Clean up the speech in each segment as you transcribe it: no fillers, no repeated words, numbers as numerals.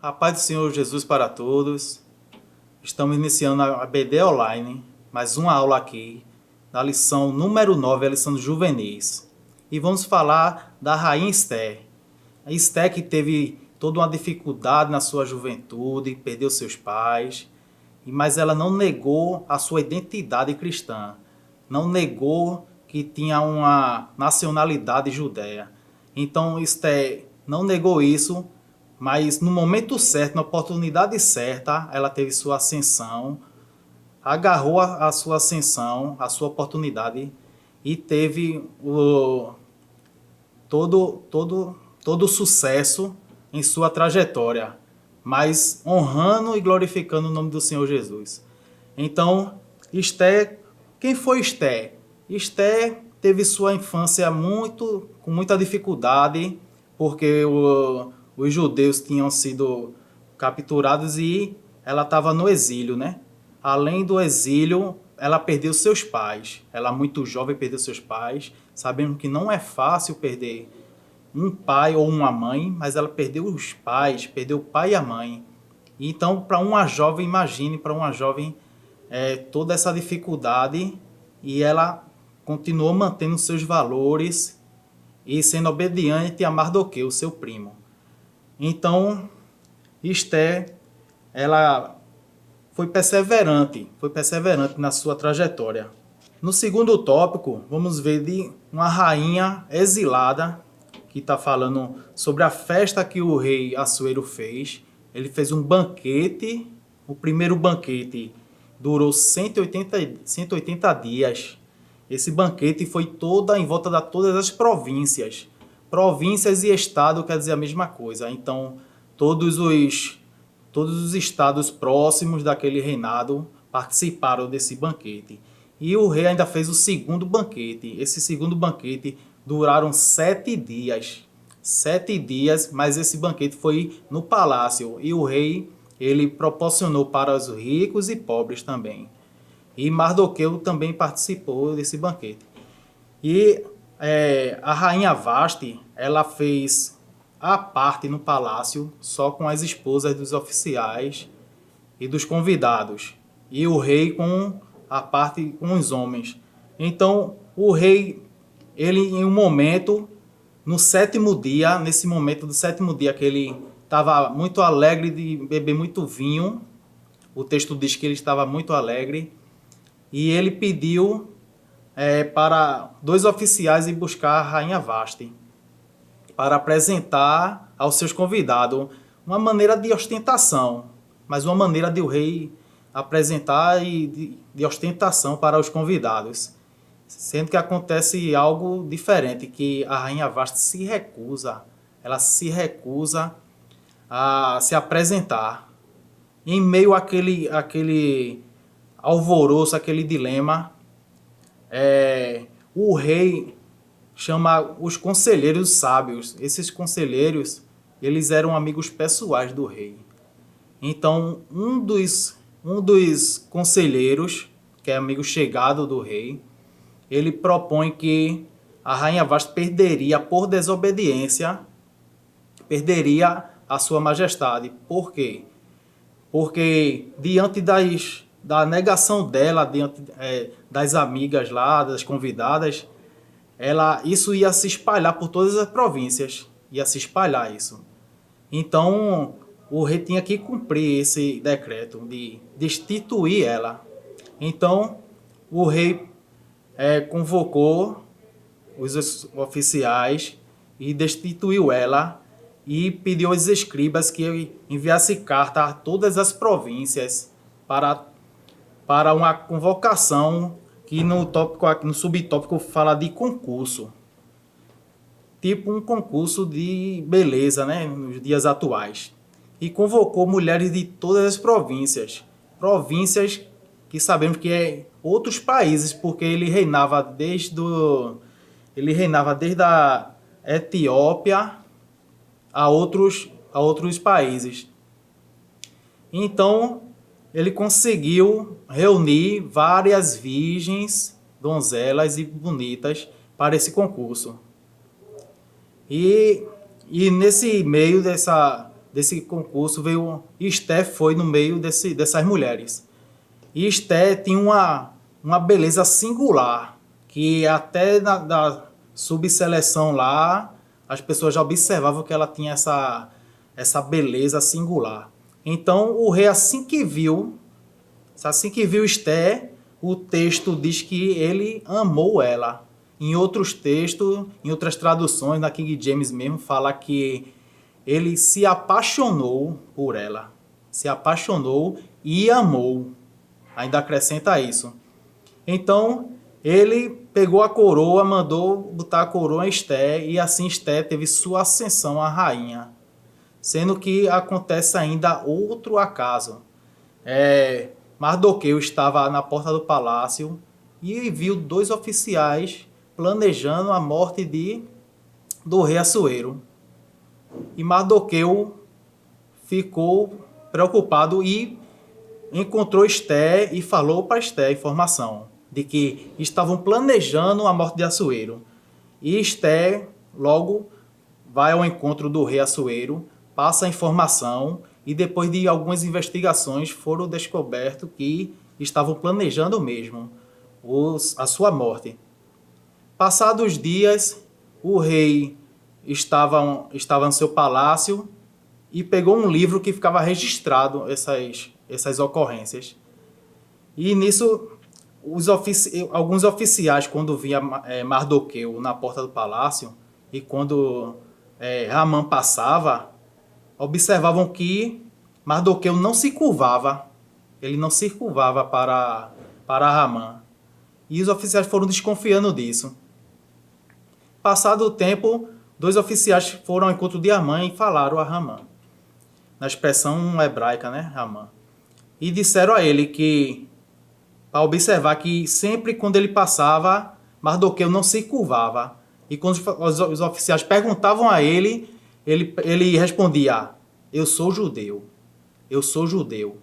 A paz do Senhor Jesus para todos. Estamos iniciando a BD Online, mais uma aula aqui, da lição número 9, a lição dos juvenis. E vamos falar da rainha Esther. A Esther que teve toda uma dificuldade na sua juventude, perdeu seus pais, mas ela não negou a sua identidade cristã. Não negou que tinha uma nacionalidade judeia. Então Esther não negou isso, mas no momento certo, na oportunidade certa, ela teve sua ascensão, agarrou a sua ascensão, a sua oportunidade e teve todo o sucesso em sua trajetória, mas honrando e glorificando o nome do Senhor Jesus. Então, Esther, quem foi Esther? Esther teve sua infância com muita dificuldade, porque os judeus tinham sido capturados e ela estava no exílio, né? Além do exílio, ela perdeu seus pais. Ela, muito jovem, perdeu seus pais. Sabemos que não é fácil perder um pai ou uma mãe, mas ela perdeu os pais, perdeu o pai e a mãe. Então, para uma jovem, imagine, para uma jovem, toda essa dificuldade, e ela continuou mantendo seus valores e sendo obediente a Mardoqueu, seu primo. Então, Esther, ela foi perseverante na sua trajetória. No segundo tópico, vamos ver de uma rainha exilada, que está falando sobre a festa que o rei Assuero fez. Ele fez um banquete, o primeiro banquete durou 180 dias. Esse banquete foi em volta de todas as províncias. Províncias e estado quer dizer a mesma coisa. Então, todos os estados próximos daquele reinado participaram desse banquete. E o rei ainda fez o segundo banquete. Esse segundo banquete duraram 7 dias. 7 dias, mas esse banquete foi no palácio. E o rei, ele proporcionou para os ricos e pobres também. E Mardoqueu também participou desse banquete. E a rainha Vasti, ela fez a parte no palácio só com as esposas dos oficiais e dos convidados. E o rei com a parte com os homens. Então, o rei, ele em um momento, nesse momento do sétimo dia, que ele estava muito alegre de beber muito vinho, o texto diz que ele estava muito alegre, e ele pediu para 2 oficiais ir buscar a rainha Vasti, para apresentar aos seus convidados uma maneira de ostentação, mas uma maneira de o rei apresentar e de ostentação para os convidados. Sendo que acontece algo diferente, que a rainha Vasti ela se recusa a se apresentar. Em meio àquele alvoroço, aquele dilema, o rei chama os conselheiros sábios. Esses conselheiros, eles eram amigos pessoais do rei. Então, um dos conselheiros, que é amigo chegado do rei, ele propõe que a rainha Vasti perderia por desobediência, perderia a sua majestade. Por quê? Porque diante da negação dela, diante das amigas lá, das convidadas, isso ia se espalhar por todas as províncias, ia se espalhar isso. Então, o rei tinha que cumprir esse decreto de destituir ela. Então, o rei convocou os oficiais e destituiu ela e pediu aos escribas que enviassem carta a todas as províncias para uma convocação que no subtópico fala de concurso. Tipo um concurso de beleza, né, nos dias atuais. E convocou mulheres de todas as províncias. Províncias que sabemos que outros países, porque ele reinava desde a Etiópia a outros países. Então, ele conseguiu reunir várias virgens, donzelas e bonitas para esse concurso. E nesse meio desse concurso, veio Esté foi no meio dessas mulheres. E Esté tinha uma beleza singular, que até da subseleção lá, as pessoas já observavam que ela tinha essa beleza singular. Então o rei assim que viu Esté, o texto diz que ele amou ela. Em outros textos, em outras traduções, na King James mesmo, fala que ele se apaixonou por ela. Se apaixonou e amou. Ainda acrescenta isso. Então, ele pegou a coroa, mandou botar a coroa em Esté, e assim Esté teve sua ascensão à rainha. Sendo que acontece ainda outro acaso. Mardoqueu estava na porta do palácio e viu 2 oficiais planejando a morte do rei Assuero. E Mardoqueu ficou preocupado e encontrou Esté e falou para Esté a informação de que estavam planejando a morte de Assuero. E Esté logo vai ao encontro do rei Assuero, passa a informação e depois de algumas investigações foram descobertos que estavam planejando mesmo a sua morte. Passados dias, o rei estava no seu palácio e pegou um livro que ficava registrado essas ocorrências. E nisso, alguns oficiais, quando via Mardoqueu na porta do palácio e quando Ramã passava, observavam que Mardoqueu não se curvava. Ele não se curvava para Ramã. E os oficiais foram desconfiando disso. Passado o tempo, 2 oficiais foram ao encontro de Ramã e falaram a Ramã, na expressão hebraica, né, Ramã. E disseram a ele que, para observar que sempre quando ele passava, Mardoqueu não se curvava. E quando os oficiais perguntavam a ele, ele respondia: eu sou judeu, eu sou judeu.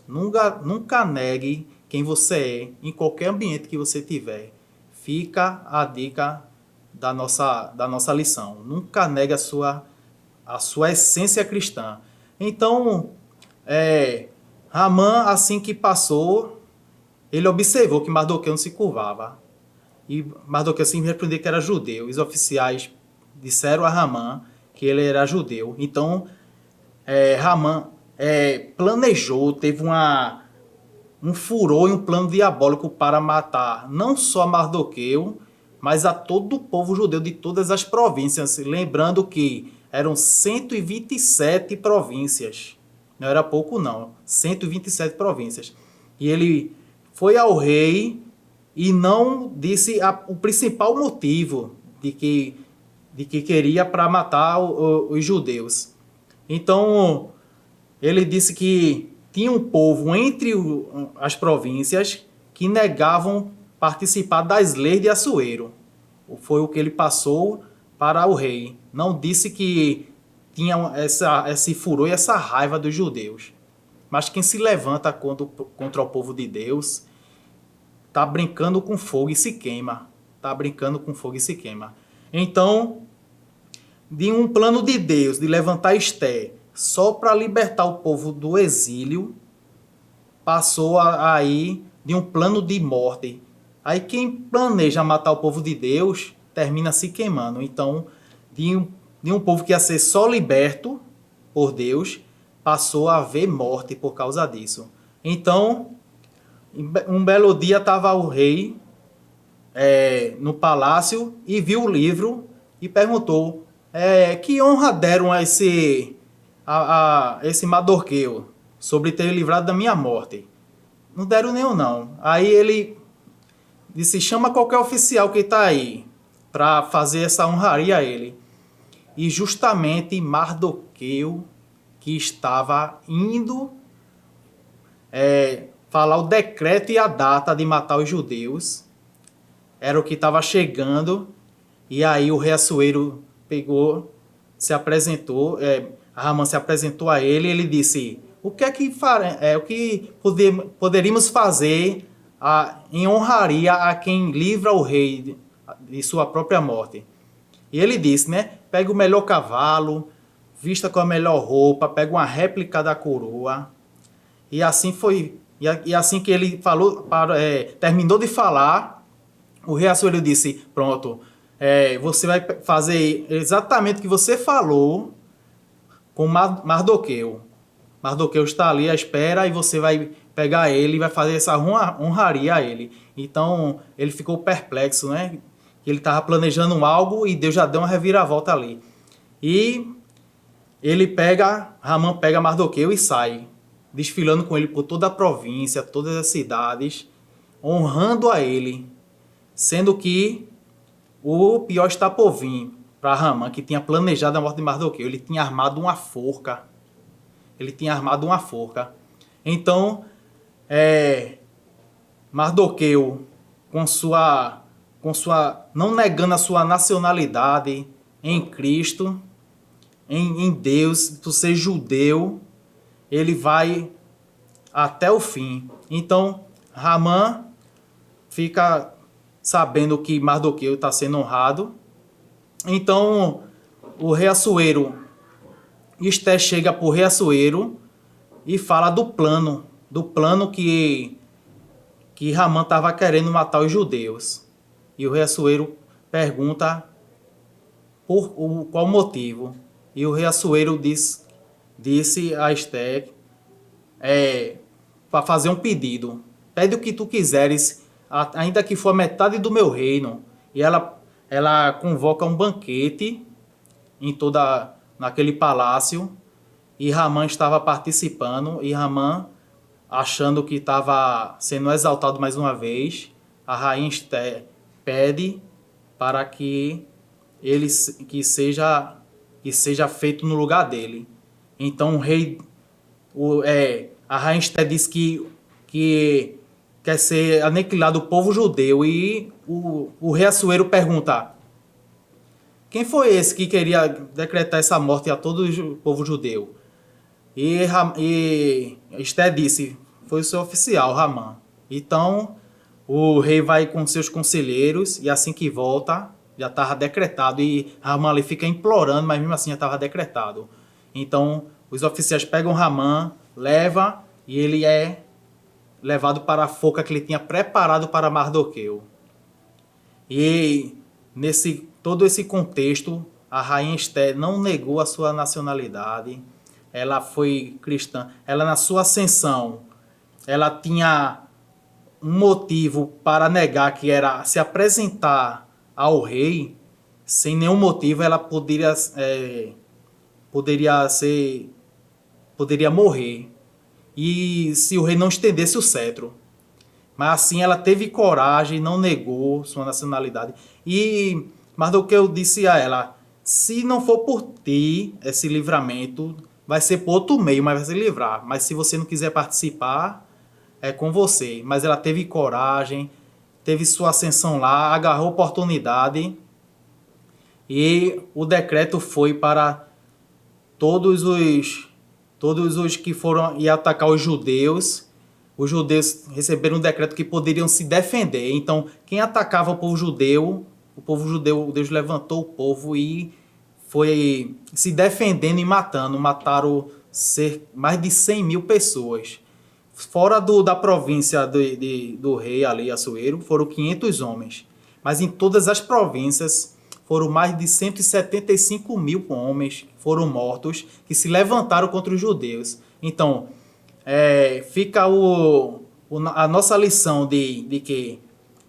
Nunca negue quem você é, em qualquer ambiente que você tiver. Fica a dica da nossa lição. Nunca negue a sua essência cristã. Então, Ramã, assim que passou, ele observou que Mardoqueu não se curvava. E Mardoqueu assim respondeu que era judeu. Os oficiais disseram a Ramã que ele era judeu. Então, Ramã planejou, teve um furor e um plano diabólico para matar não só Mardoqueu, mas a todo o povo judeu de todas as províncias. Lembrando que eram 127 províncias. Não era pouco não, 127 províncias. E ele foi ao rei e não disse o principal motivo de que queria para matar os judeus. Então, ele disse que tinha um povo entre as províncias que negavam participar das leis de Assuero. Foi o que ele passou para o rei. Não disse que tinha esse furor e essa raiva dos judeus. Mas quem se levanta contra o povo de Deus está brincando com fogo e se queima. Está brincando com fogo e se queima. Então, de um plano de Deus de levantar Esté só para libertar o povo do exílio, passou aí de um plano de morte. Aí quem planeja matar o povo de Deus termina se queimando. Então, de um povo que ia ser só liberto por Deus, passou a haver morte por causa disso. Então, um belo dia estava o rei no palácio e viu o livro e perguntou: que honra deram a esse Mardoqueu sobre ter livrado da minha morte? Não deram nenhum não. Aí ele disse: chama qualquer oficial que está aí para fazer essa honraria a ele. E justamente Mardoqueu, que estava indo falar o decreto e a data de matar os judeus, era o que estava chegando. E aí o rei Assuero pegou, se apresentou, Ramã se apresentou a ele e ele disse: o que poderíamos fazer em honraria a quem livra o rei de sua própria morte? E ele disse, né? Pega o melhor cavalo, vista com a melhor roupa, pega uma réplica da coroa. E assim foi. E assim que ele falou, terminou de falar, o rei Assuero disse: pronto, você vai fazer exatamente o que você falou com Mardoqueu. Mardoqueu está ali à espera e você vai pegar ele e vai fazer essa honraria a ele. Então ele ficou perplexo, né? Ele estava planejando algo e Deus já deu uma reviravolta ali. E Ramã pega Mardoqueu e sai, desfilando com ele por toda a província, todas as cidades, honrando a ele, sendo que o pior está por vir para Ramã, que tinha planejado a morte de Mardoqueu. Ele tinha armado uma forca. Então, Mardoqueu, não negando a sua nacionalidade em Cristo, em Deus, por ser judeu, ele vai até o fim. Então, Ramã fica sabendo que Mardoqueu está sendo honrado. Então, o rei Assuero, Esté chega para o rei Assuero e fala do plano que Ramã estava querendo matar os judeus. E o rei Assuero pergunta qual motivo. E o rei Assuero disse a Esté para fazer um pedido. Pede o que tu quiseres, ainda que for metade do meu reino. E ela convoca um banquete naquele palácio, e Ramã estava participando, e Ramã, achando que estava sendo exaltado mais uma vez, a rainha Esté pede para que seja feito no lugar dele. Então a rainha Esté diz que quer ser aniquilado o povo judeu, e o rei Assuero pergunta: quem foi esse que queria decretar essa morte a todo o povo judeu? E Esté disse: foi o seu oficial, Ramã. Então o rei vai com seus conselheiros, e assim que volta, já estava decretado. E Ramã ali fica implorando, mas mesmo assim já estava decretado. Então os oficiais pegam Ramã, leva, e ele é levado para a forca que ele tinha preparado para Mardoqueu. E todo esse contexto, a rainha Esté não negou a sua nacionalidade. Ela foi cristã. Ela, na sua ascensão, ela tinha um motivo para negar, que era se apresentar ao rei. Sem nenhum motivo, ela poderia morrer. E se o rei não estendesse o cetro. Mas assim ela teve coragem, não negou sua nacionalidade. E Mardoqueu disse a ela: se não for por ti esse livramento, vai ser por outro meio, mas vai se livrar. Mas se você não quiser participar, é com você. Mas ela teve coragem, teve sua ascensão lá, agarrou a oportunidade, e o decreto foi para todos os que foram e atacar os judeus. Os judeus receberam um decreto que poderiam se defender. Então, quem atacava o povo judeu, Deus levantou o povo e foi se defendendo e matando. Mataram mais de 100 mil pessoas. Fora da província do rei ali, Assuero, foram 500 homens. Mas em todas as províncias foram mais de 175 mil homens que foram mortos, que se levantaram contra os judeus. Então, fica a nossa lição de que,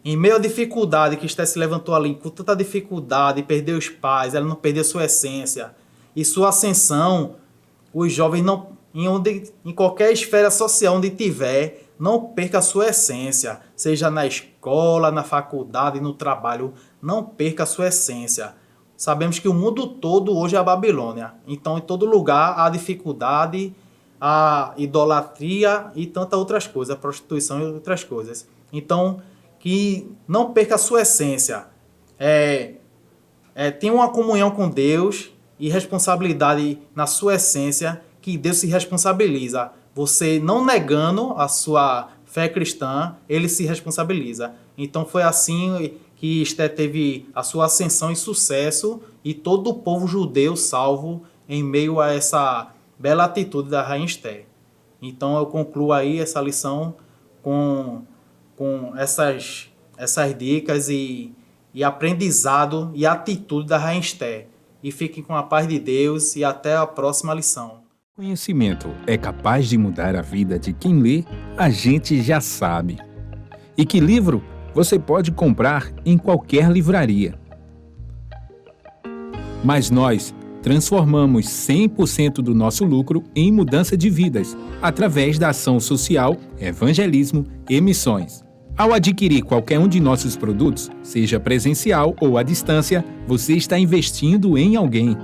em meio à dificuldade que Esté se levantou ali, com tanta dificuldade, perdeu os pais, ela não perdeu sua essência, e sua ascensão, os jovens, em qualquer esfera social onde tiver, não perca a sua essência, seja na escola, na faculdade, no trabalho, não perca a sua essência. Sabemos que o mundo todo hoje é a Babilônia, então em todo lugar há dificuldade, a idolatria e tantas outras coisas, a prostituição e outras coisas. Então, que não perca a sua essência. Tenha uma comunhão com Deus e responsabilidade na sua essência, que Deus se responsabiliza. Você não negando a sua fé cristã, ele se responsabiliza. Então foi assim que Esté teve a sua ascensão e sucesso, e todo o povo judeu salvo em meio a essa bela atitude da Rainha Esther. Então eu concluo aí essa lição com essas dicas e aprendizado e atitude da Rainha Esther. E fiquem com a paz de Deus e até a próxima lição. Conhecimento é capaz de mudar a vida de quem lê, a gente já sabe. E que livro você pode comprar em qualquer livraria. Mas nós transformamos 100% do nosso lucro em mudança de vidas, através da ação social, evangelismo e missões. Ao adquirir qualquer um de nossos produtos, seja presencial ou à distância, você está investindo em alguém.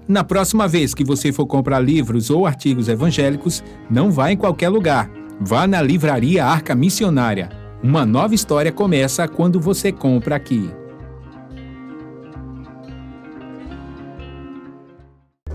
Na próxima vez que você for comprar livros ou artigos evangélicos, não vá em qualquer lugar. Vá na Livraria Arca Missionária. Uma nova história começa quando você compra aqui.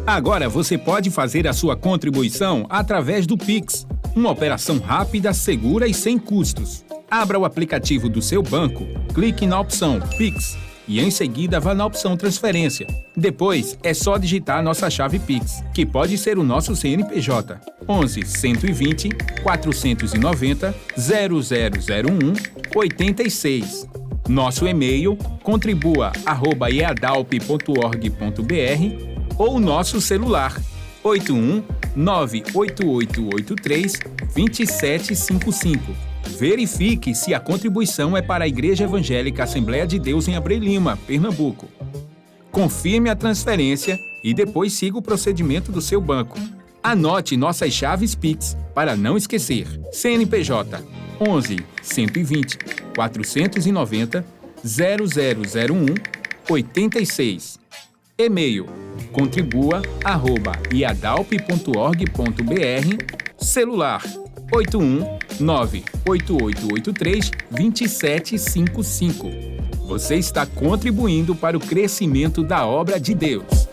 Agora você pode fazer a sua contribuição através do Pix, uma operação rápida, segura e sem custos. Abra o aplicativo do seu banco, clique na opção Pix e em seguida vá na opção Transferência. Depois é só digitar nossa chave Pix, que pode ser o nosso CNPJ 11 120 490 0001 86. Nosso e-mail contribua@eadalp.org.br ou nosso celular 81 98883 2755. Verifique se a contribuição é para a Igreja Evangélica Assembleia de Deus em Abreu Lima, Pernambuco. Confirme a transferência e depois siga o procedimento do seu banco. Anote nossas chaves Pix para não esquecer. CNPJ 11 120 490 0001 86. E-mail contribua@iadalp.org.br. Celular 81 98883 2755. Você está contribuindo para o crescimento da obra de Deus.